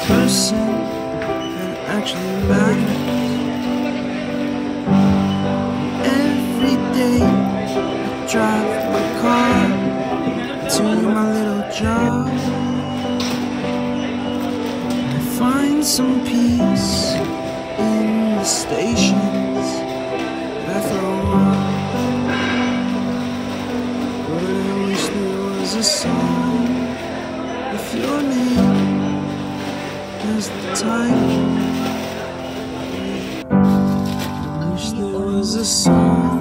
person that actually matters. Every day I drive my car to my little job. I find some peace in the stations that I throw up. But I wish there was a song with your name as the title. I wish there was a song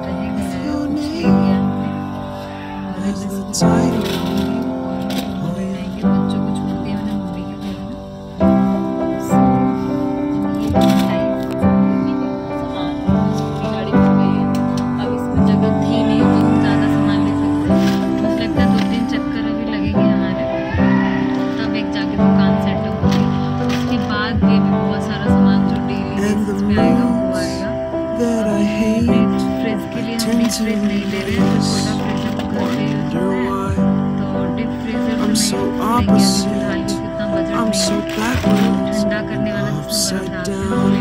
with your name as the title. I'm so opposite, I'm so backwards, upside down,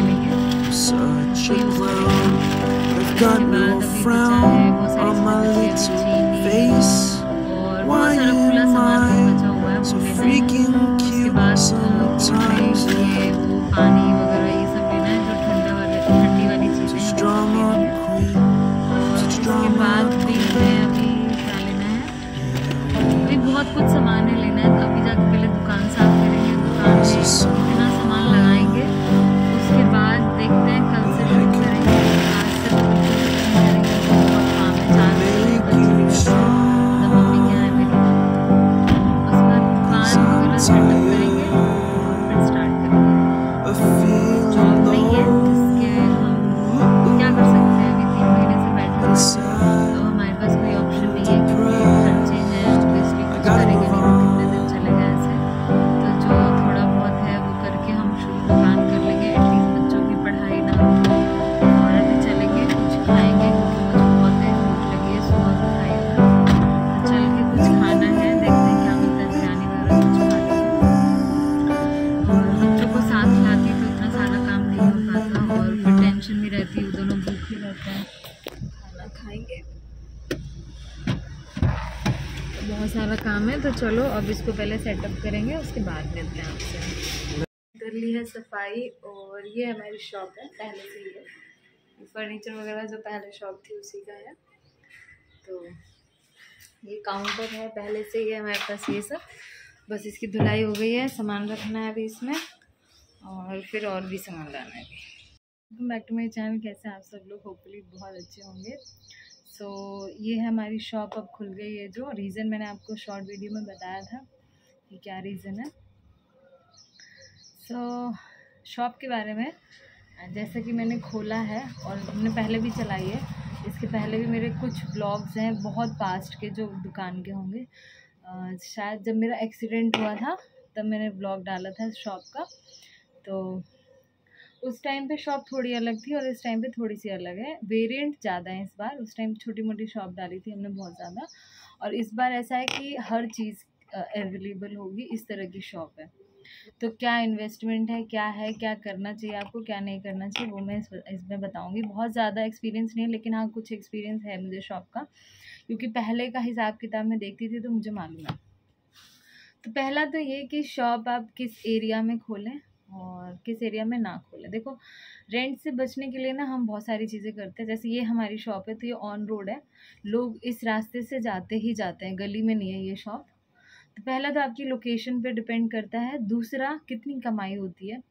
such a clown. I've got no frown on my little face. Why am I so freaking cute sometimes? Such drama queen, such drama queen. बहुत कुछ सामान लेना है, अभी जाके पहले दुकान साफ करेंगे, दुकान में इतना सामान लगाएंगे, उसके बाद देखते हैं कल से शुरू करेंगे। आज से बहुत काम है, 4 बजे तब मम्मी क्या है मेरी, उसके बाद दुकान वगैरह सेटअप करेंगे और फिर स्टार्ट करेंगे। जॉब नहीं है इसके हम क्या कर सकते हैं, अभी 3 महीने से बैठे हैं तो हमारे पास कोई ऑप्शन नहीं है क्योंकि खर्चे हैं, करेंगे नहीं तो कितने दिन चलेगा ऐसे। तो जो थोड़ा बहुत है वो करके हम शुरू दुकान कर लेंगे, एटलीस्ट बच्चों की पढ़ाई ना हो। और अभी चलेंगे कुछ खाएंगे क्योंकि मुझे बहुत है भूख लगी है, सुबह को खाएगा तो चल के कुछ खाना है, देखते हैं क्या मिलता है, बिरयानी वगैरह कुछ खा लेंगे। और बच्चों को साथ लाती तो इतना सारा काम नहीं हो पाता और फिर टेंशन भी रहती है, दोनों भूखे रहते हैं। खाना खाएंगे, बहुत सारा काम है तो चलो अब इसको पहले सेटअप करेंगे, उसके बाद मिलते हैं आपसे। कर ली है सफाई और ये हमारी शॉप है, पहले से ही है, फर्नीचर वगैरह जो पहले शॉप थी उसी का है। तो ये काउंटर है, पहले से ही है हमारे पास ये सब, बस इसकी धुलाई हो गई है, सामान रखना है अभी इसमें और फिर और भी सामान लाना है अभी। Welcome back to my channel, कैसे आप सब लोग, होपफुली बहुत अच्छे होंगे। सो ये है हमारी शॉप, अब खुल गई है। जो रीज़न मैंने आपको शॉर्ट वीडियो में बताया था कि क्या रीज़न है। सो शॉप के बारे में, जैसा कि मैंने खोला है और मैंने पहले भी चलाई है, इसके पहले भी मेरे कुछ ब्लॉग्स हैं बहुत पास्ट के जो दुकान के होंगे। शायद जब मेरा एक्सीडेंट हुआ था तब मैंने ब्लॉग डाला था शॉप का, तो उस टाइम पे शॉप थोड़ी अलग थी और इस टाइम पे थोड़ी सी अलग है, वेरिएंट ज़्यादा है इस बार। उस टाइम छोटी मोटी शॉप डाली थी हमने बहुत ज़्यादा, और इस बार ऐसा है कि हर चीज़ अवेलेबल होगी, इस तरह की शॉप है। तो क्या इन्वेस्टमेंट है, क्या करना चाहिए आपको, क्या नहीं करना चाहिए, वो मैं इसमें बताऊँगी। बहुत ज़्यादा एक्सपीरियंस नहीं है लेकिन हाँ कुछ एक्सपीरियंस है मुझे शॉप का, क्योंकि पहले का हिसाब किताब में देखती थी तो मुझे मालूम है। तो पहला तो ये कि शॉप आप किस एरिया में खोलें और किस एरिया में ना खोलें। देखो रेंट से बचने के लिए ना हम बहुत सारी चीज़ें करते हैं, जैसे ये हमारी शॉप है तो ये ऑन रोड है, लोग इस रास्ते से जाते ही जाते हैं, गली में नहीं है ये शॉप। तो पहला तो आपकी लोकेशन पे डिपेंड करता है, दूसरा कितनी कमाई होती है।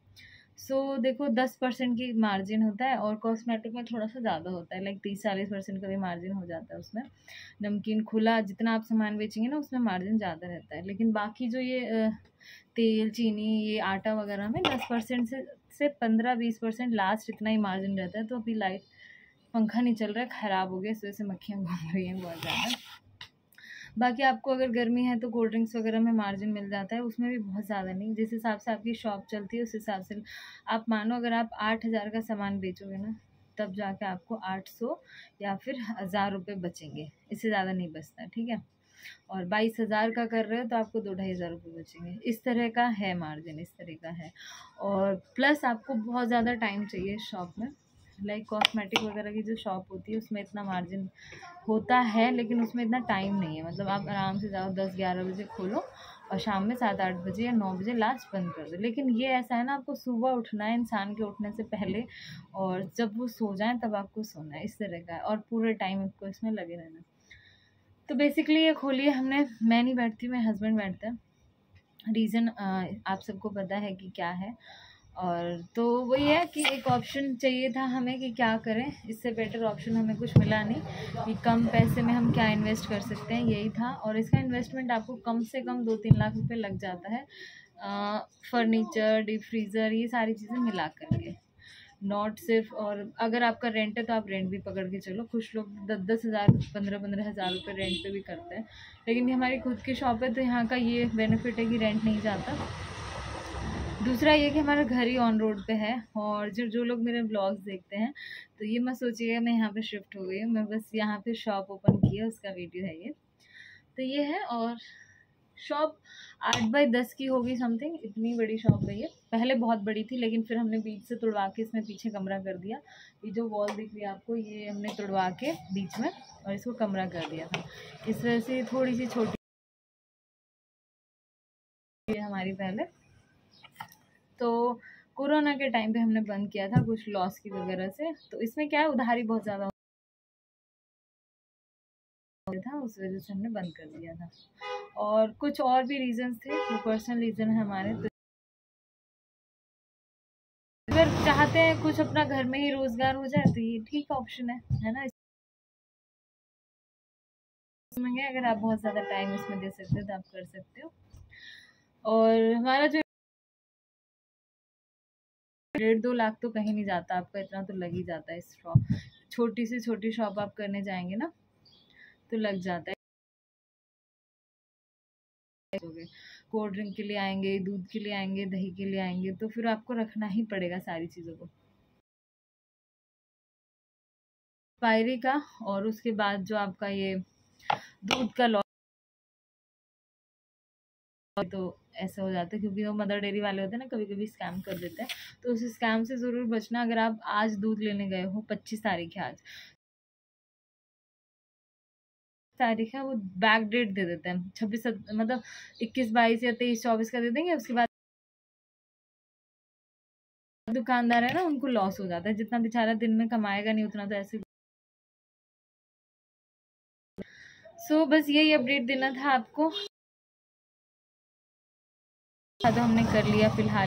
देखो 10% की मार्जिन होता है और कॉस्मेटिक में थोड़ा सा ज़्यादा होता है, लाइक 30-40% का भी मार्जिन हो जाता है उसमें। नमकीन खुला जितना आप सामान बेचेंगे ना उसमें मार्जिन ज़्यादा रहता है, लेकिन बाकी जो ये तेल चीनी ये आटा वगैरह में 10% से 15-20% लास्ट इतना ही मार्जिन रहता है। तो अभी लाइट पंखा नहीं चल रहा है, ख़राब हो गया, इस वजह से मक्खियाँ घूम रही हैं बहुत ज़्यादा। बाकी आपको अगर गर्मी है तो कोल्ड ड्रिंक्स वगैरह में मार्जिन मिल जाता है, उसमें भी बहुत ज़्यादा नहीं, जिस हिसाब से आपकी शॉप चलती है उस हिसाब से। आप मानो अगर आप 8,000 का सामान बेचोगे ना तब जाके आपको 800 या फिर 1,000 रुपये बचेंगे, इससे ज़्यादा नहीं बचता, ठीक है। और 22,000 का कर रहे हो तो आपको 2-2,500 रुपये बचेंगे। इस तरह का है मार्जिन, इस तरह का है। और प्लस आपको बहुत ज़्यादा टाइम चाहिए शॉप में, लाइक कॉस्मेटिक वगैरह की जो शॉप होती है उसमें इतना मार्जिन होता है, लेकिन उसमें इतना टाइम नहीं है। मतलब आप आराम से जाओ 10-11 बजे खोलो और शाम में 7-8 बजे या 9 बजे लास्ट बंद कर दो। लेकिन ये ऐसा है ना, आपको सुबह उठना है इंसान के उठने से पहले, और जब वो सो जाएं तब आपको सोना है, इस तरह का है। और पूरे टाइम आपको इसमें लगे रहना। तो बेसिकली ये खोली है हमने, मैं नहीं बैठती, मेरे हस्बैंड बैठता है। रीज़न आप सबको पता है कि क्या है। और तो वही है कि एक ऑप्शन चाहिए था हमें कि क्या करें, इससे बेटर ऑप्शन हमें कुछ मिला नहीं कि कम पैसे में हम क्या इन्वेस्ट कर सकते हैं, यही था। और इसका इन्वेस्टमेंट आपको कम से कम 2-3 लाख रुपए लग जाता है, फर्नीचर, डीप फ्रीज़र, ये सारी चीज़ें मिला करके, नॉट सिर्फ। और अगर आपका रेंट है तो आप रेंट भी पकड़ के चलो, कुछ लोग 10-10 हज़ार 15-15 हज़ार रुपये रेंट पे भी करते हैं। लेकिन ये हमारी खुद की शॉप है तो यहाँ का ये बेनिफिट है कि रेंट नहीं जाता। दूसरा ये कि हमारा घर ही ऑन रोड पे है। और जो लोग मेरे ब्लॉग्स देखते हैं तो ये मत सोचिएगा मैं यहाँ पे शिफ्ट हो गई हूँ, मैं बस यहाँ पे शॉप ओपन की है, उसका वीडियो है ये। तो ये है। और शॉप 8x10 की होगी समथिंग, इतनी बड़ी शॉप है ये। पहले बहुत बड़ी थी लेकिन फिर हमने बीच से तुड़वा के इसमें पीछे कमरा कर दिया। ये जो वॉल दिख रही है आपको, ये हमने तुड़वा के बीच में और इसको कमरा कर दिया था। इस वजह से थोड़ी सी छोटी है हमारी पहले। तो कोरोना के टाइम पे हमने बंद किया था कुछ लॉस की वगैरह से। तो इसमें क्या है, उधारी बहुत ज़्यादा था, उस वजह से हमने बंद कर दिया था। और कुछ और भी रीजंस थे, वो पर्सनल रीजन है हमारे। तो अगर चाहते हैं कुछ अपना घर में ही रोजगार हो जाए तो ये ठीक ऑप्शन है ना। इसमें अगर आप बहुत ज़्यादा टाइम इसमें दे सकते हो तो आप कर सकते हो। और हमारा जो 1.5-2 लाख तो कहीं नहीं जाता आपका, इतना तो लग ही जाता है। इस शॉप, छोटी से छोटी शॉप आप करने जाएंगे ना तो लग जाता है। कोल्ड ड्रिंक के लिए आएंगे, दूध के लिए आएंगे, दही के लिए आएंगे, तो फिर आपको रखना ही पड़ेगा सारी चीज़ों को, एक्सपायरी का। और उसके बाद जो आपका ये दूध का लॉस, तो ऐसा हो जाता है क्योंकि वो मदर डेयरी वाले होते हैं ना, कभी कभी स्कैम कर देते हैं। तो उस स्कैम से ज़रूर बचना। अगर आप आज दूध लेने गए हो, 25 तारीख है आज, तारीख है, वो बैक डेट दे देते हैं 26 मतलब 21, 22 या 23, 24 का दे देंगे। उसके बाद दुकानदार है ना, उनको लॉस हो जाता है। जितना बेचारा दिन में कमाएगा नहीं उतना तो ऐसे। सो बस यही अपडेट देना था आपको, तो हमने कर लिया फिलहाल।